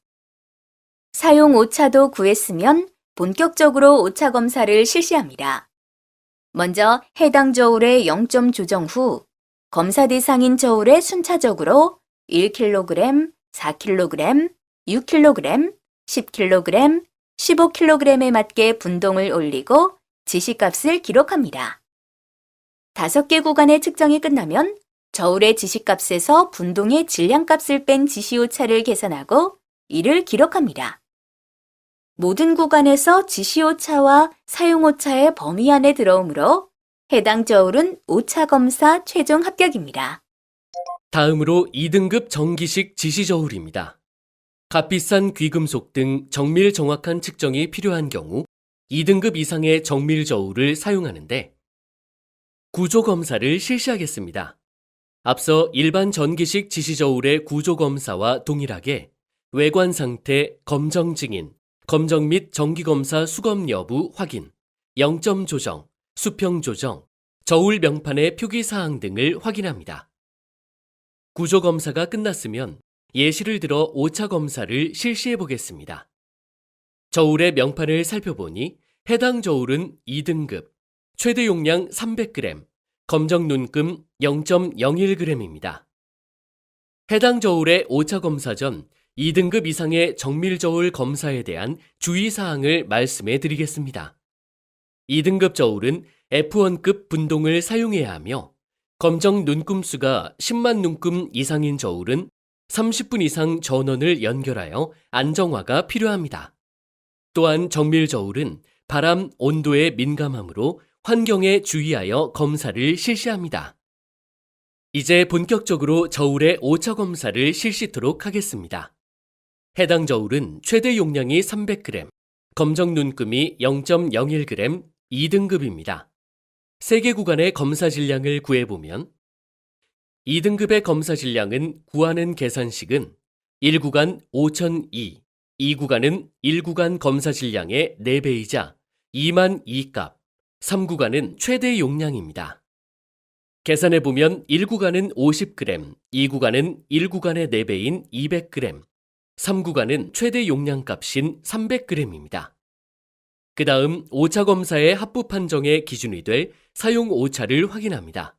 사용 오차도 구했으면 본격적으로 오차 검사를 실시합니다. 먼저 해당 저울의 0점 조정 후 검사 대상인 저울에 순차적으로 1kg, 4kg, 6kg, 10kg, 15kg에 맞게 분동을 올리고 지시값을 기록합니다. 5개 구간의 측정이 끝나면 저울의 지시값에서 분동의 질량값을 뺀 지시오차를 계산하고 이를 기록합니다. 모든 구간에서 지시오차와 사용오차의 범위 안에 들어오므로 해당 저울은 오차 검사 최종 합격입니다. 다음으로 2등급 정기식 지시저울입니다. 값비싼 귀금속 등 정밀 정확한 측정이 필요한 경우 2등급 이상의 정밀 저울을 사용하는데 구조검사를 실시하겠습니다. 앞서 일반 전기식 지시저울의 구조검사와 동일하게 외관 상태, 검정 증인, 검정 및 정기검사 수검 여부 확인, 0점 조정, 수평 조정, 저울 명판의 표기사항 등을 확인합니다. 구조검사가 끝났으면 예시를 들어 오차 검사를 실시해 보겠습니다. 저울의 명판을 살펴보니 해당 저울은 2등급, 최대 용량 300g, 검정 눈금 0.01g입니다. 해당 저울의 오차 검사 전 2등급 이상의 정밀 저울 검사에 대한 주의사항을 말씀해 드리겠습니다. 2등급 저울은 F1급 분동을 사용해야 하며 검정 눈금 수가 10만 눈금 이상인 저울은 30분 이상 전원을 연결하여 안정화가 필요합니다. 또한 정밀 저울은 바람, 온도에 민감하므로 환경에 주의하여 검사를 실시합니다. 이제 본격적으로 저울의 오차 검사를 실시토록 하겠습니다. 해당 저울은 최대 용량이 300g, 검정 눈금이 0.01g, 2등급입니다. 3개 구간의 검사 질량을 구해보면 2등급의 검사 질량은 구하는 계산식은 1구간 5002, 2구간은 1구간 검사 질량의 4배이자 2만 2값, 3구간은 최대 용량입니다. 계산해보면 1구간은 50g, 2구간은 1구간의 4배인 200g, 3구간은 최대 용량 값인 300g입니다. 그 다음 오차 검사의 합부 판정의 기준이 될 사용 오차를 확인합니다.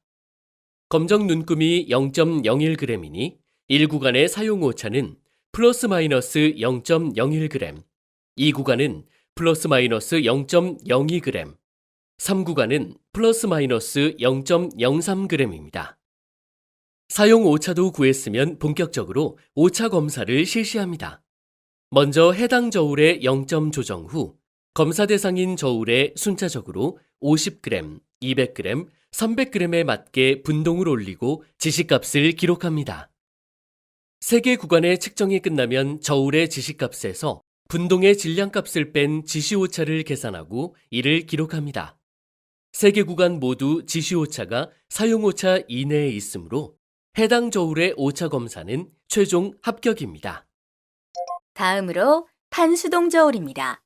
검정 눈금이 0.01g이니 1구간의 사용 오차는 플러스 마이너스 0.01g, 2구간은 플러스 마이너스 0.02g, 3구간은 플러스 마이너스 0.03g입니다. 사용 오차도 구했으면 본격적으로 오차 검사를 실시합니다. 먼저 해당 저울의 0점 조정 후 검사 대상인 저울에 순차적으로 50g, 200g, 300g에 맞게 분동을 올리고 지시값을 기록합니다. 3개 구간의 측정이 끝나면 저울의 지시값에서 분동의 질량값을 뺀 지시오차를 계산하고 이를 기록합니다. 3개 구간 모두 지시오차가 사용오차 이내에 있으므로 해당 저울의 오차 검사는 최종 합격입니다. 다음으로 판수동 저울입니다.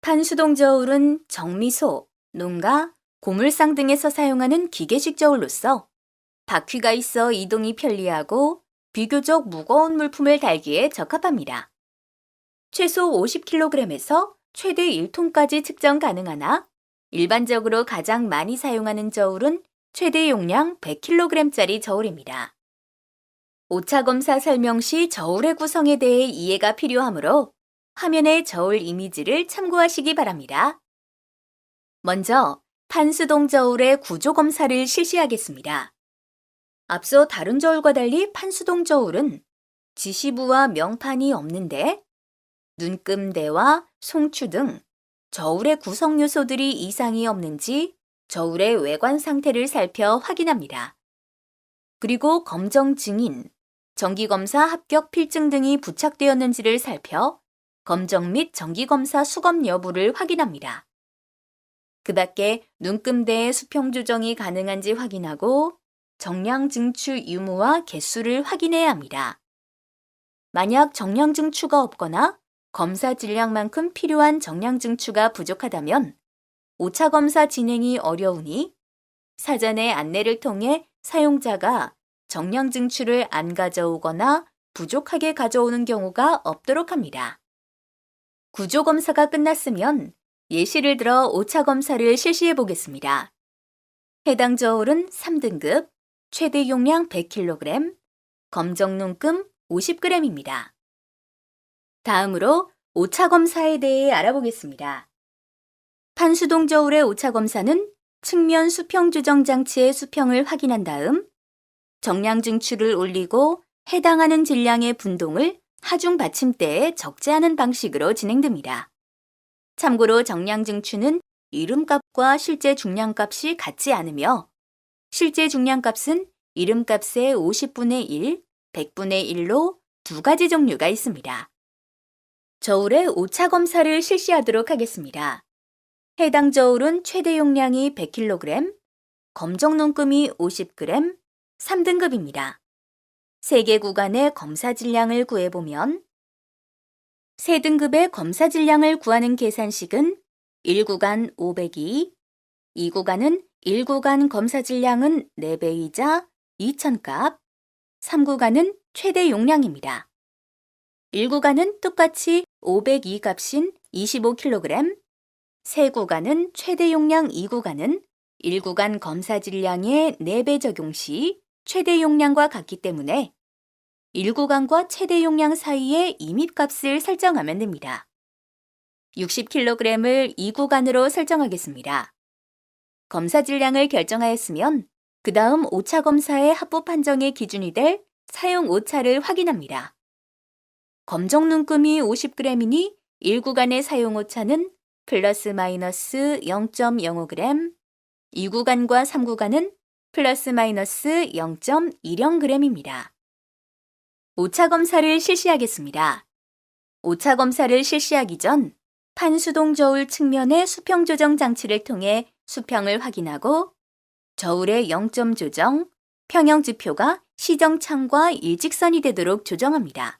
판수동 저울은 정미소, 농가, 고물상 등에서 사용하는 기계식 저울로서 바퀴가 있어 이동이 편리하고 비교적 무거운 물품을 달기에 적합합니다. 최소 50kg에서 최대 1톤까지 측정 가능하나 일반적으로 가장 많이 사용하는 저울은 최대 용량 100kg짜리 저울입니다. 오차 검사 설명 시 저울의 구성에 대해 이해가 필요하므로 화면의 저울 이미지를 참고하시기 바랍니다. 먼저 판수동 저울의 구조 검사를 실시하겠습니다. 앞서 다른 저울과 달리 판수동 저울은 지시부와 명판이 없는데 눈금대와 송추 등 저울의 구성 요소들이 이상이 없는지 저울의 외관 상태를 살펴 확인합니다. 그리고 검정 증인, 정기검사 합격 필증 등이 부착되었는지를 살펴 검정 및 정기검사 수검 여부를 확인합니다. 그 밖에 눈금대의 수평 조정이 가능한지 확인하고 정량 증추 유무와 개수를 확인해야 합니다. 만약 정량 증추가 없거나 검사 질량만큼 필요한 정량 증추가 부족하다면 오차 검사 진행이 어려우니 사전의 안내를 통해 사용자가 정량 증추를 안 가져오거나 부족하게 가져오는 경우가 없도록 합니다. 구조 검사가 끝났으면 예시를 들어 오차 검사를 실시해 보겠습니다. 해당 저울은 3등급, 최대 용량 100kg, 검정 눈금 50g입니다. 다음으로 오차 검사에 대해 알아보겠습니다. 판수동 저울의 오차 검사는 측면 수평 조정 장치의 수평을 확인한 다음 정량 증추를 올리고 해당하는 질량의 분동을 하중 받침대에 적재하는 방식으로 진행됩니다. 참고로 정량 증추는 이름값과 실제 중량값이 같지 않으며 실제 중량값은 이름값의 50분의 1, 100분의 1로 두 가지 종류가 있습니다. 저울의 오차 검사를 실시하도록 하겠습니다. 해당 저울은 최대 용량이 100kg, 검정 눈금이 50g, 3등급입니다. 3개 구간의 검사 질량을 구해보면 3등급의 검사 질량을 구하는 계산식은 1구간 502, 2구간은 1구간 검사 질량은 4배이자 2000값, 3구간은 최대 용량입니다. 1구간은 똑같이 502 값인 25kg, 3구간은 최대 용량 2구간은 1구간 검사 질량의 4배 적용 시 최대 용량과 같기 때문에 1구간과 최대 용량 사이의 임입값을 설정하면 됩니다. 60kg을 2구간으로 설정하겠습니다. 검사 질량을 결정하였으면 그 다음 오차 검사의 합부 판정의 기준이 될 사용 오차를 확인합니다. 검정 눈금이 50g이니 1구간의 사용 오차는 플러스 마이너스 0.05g, 2구간과 3구간은 플러스 마이너스 0.10g입니다. 오차 검사를 실시하겠습니다. 오차 검사를 실시하기 전 판수동 저울 측면의 수평 조정 장치를 통해 수평을 확인하고 저울의 0점 조정, 평형 지표가 시정창과 일직선이 되도록 조정합니다.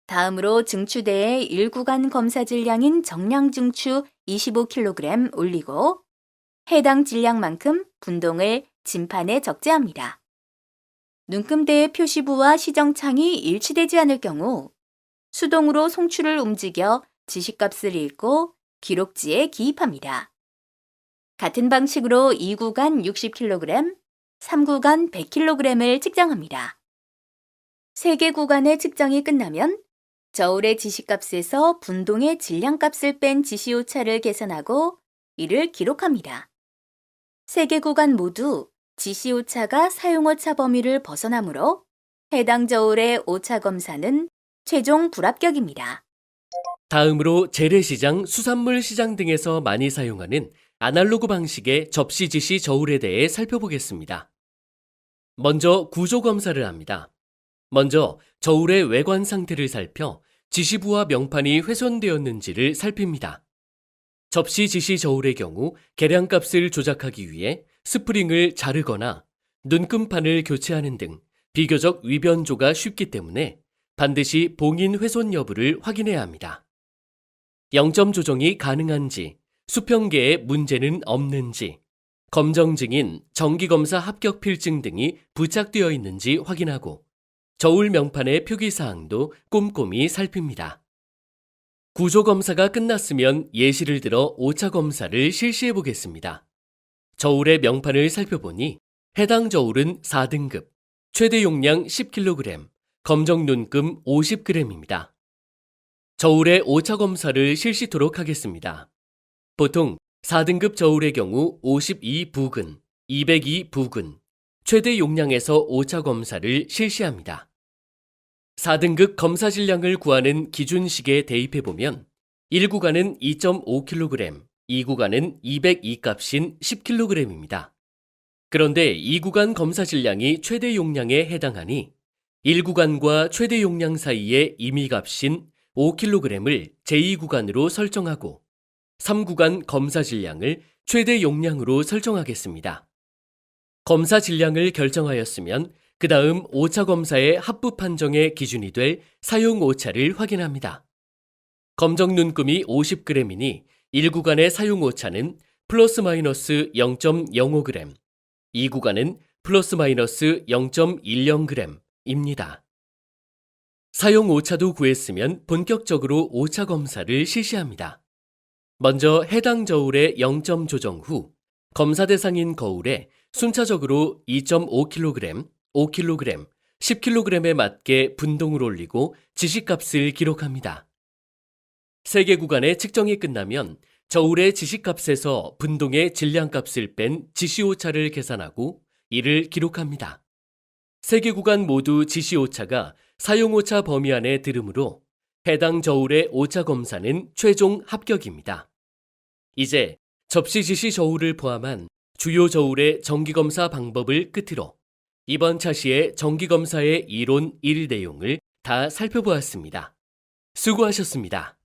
다음으로 증추대의 1구간 검사 질량인 정량 증추 25kg 올리고 해당 질량만큼 분동을 진판에 적재합니다. 눈금대의 표시부와 시정창이 일치되지 않을 경우 수동으로 송추를 움직여 지시값을 읽고 기록지에 기입합니다. 같은 방식으로 2구간 60kg, 3구간 100kg을 측정합니다. 3개 구간의 측정이 끝나면 저울의 지시값에서 분동의 질량값을 뺀 지시오차를 계산하고 이를 기록합니다. 3개 구간 모두 지시오차가 사용오차 범위를 벗어나므로 해당 저울의 오차 검사는 최종 불합격입니다. 다음으로 재래시장, 수산물 시장 등에서 많이 사용하는 아날로그 방식의 접시 지시 저울에 대해 살펴보겠습니다. 먼저 구조 검사를 합니다. 먼저 저울의 외관 상태를 살펴 지시부와 명판이 훼손되었는지를 살핍니다. 접시 지시 저울의 경우 계량값을 조작하기 위해 스프링을 자르거나 눈금판을 교체하는 등 비교적 위변조가 쉽기 때문에 반드시 봉인 훼손 여부를 확인해야 합니다. 0점 조정이 가능한지, 수평계에 문제는 없는지, 검정증인 정기검사 합격 필증 등이 부착되어 있는지 확인하고 저울 명판의 표기사항도 꼼꼼히 살핍니다. 구조검사가 끝났으면 예시를 들어 오차 검사를 실시해 보겠습니다. 저울의 명판을 살펴보니 해당 저울은 4등급, 최대 용량 10kg, 검정 눈금 50g입니다. 저울의 오차 검사를 실시토록 하겠습니다. 보통 4등급 저울의 경우 52부근, 202부근, 최대 용량에서 오차 검사를 실시합니다. 4등급 검사 질량을 구하는 기준식에 대입해보면 1구간은 2.5kg, 2구간은 202 값인 10kg입니다. 그런데 2구간 검사 질량이 최대 용량에 해당하니 1구간과 최대 용량 사이의 임의값인 5kg을 제2구간으로 설정하고 3구간 검사 질량을 최대 용량으로 설정하겠습니다. 검사 질량을 결정하였으면 그 다음 오차 검사의 합부 판정의 기준이 될 사용 오차를 확인합니다. 검정 눈금이 50g이니 1구간의 사용 오차는 플러스 마이너스 0.05g, 2구간은 플러스 마이너스 0.10g입니다. 사용 오차도 구했으면 본격적으로 오차 검사를 실시합니다. 먼저 해당 저울의 0점 조정 후 검사 대상인 거울에 순차적으로 2.5kg, 5kg, 10kg에 맞게 분동을 올리고 지시값을 기록합니다. 3개 구간의 측정이 끝나면 저울의 지시값에서 분동의 질량값을 뺀 지시오차를 계산하고 이를 기록합니다. 3개 구간 모두 지시오차가 사용오차 범위 안에 들으므로 해당 저울의 오차 검사는 최종 합격입니다. 이제 접시 지시 저울을 포함한 주요 저울의 정기검사 방법을 끝으로 이번 차시의 정기검사의 이론 1 내용을 다 살펴보았습니다. 수고하셨습니다.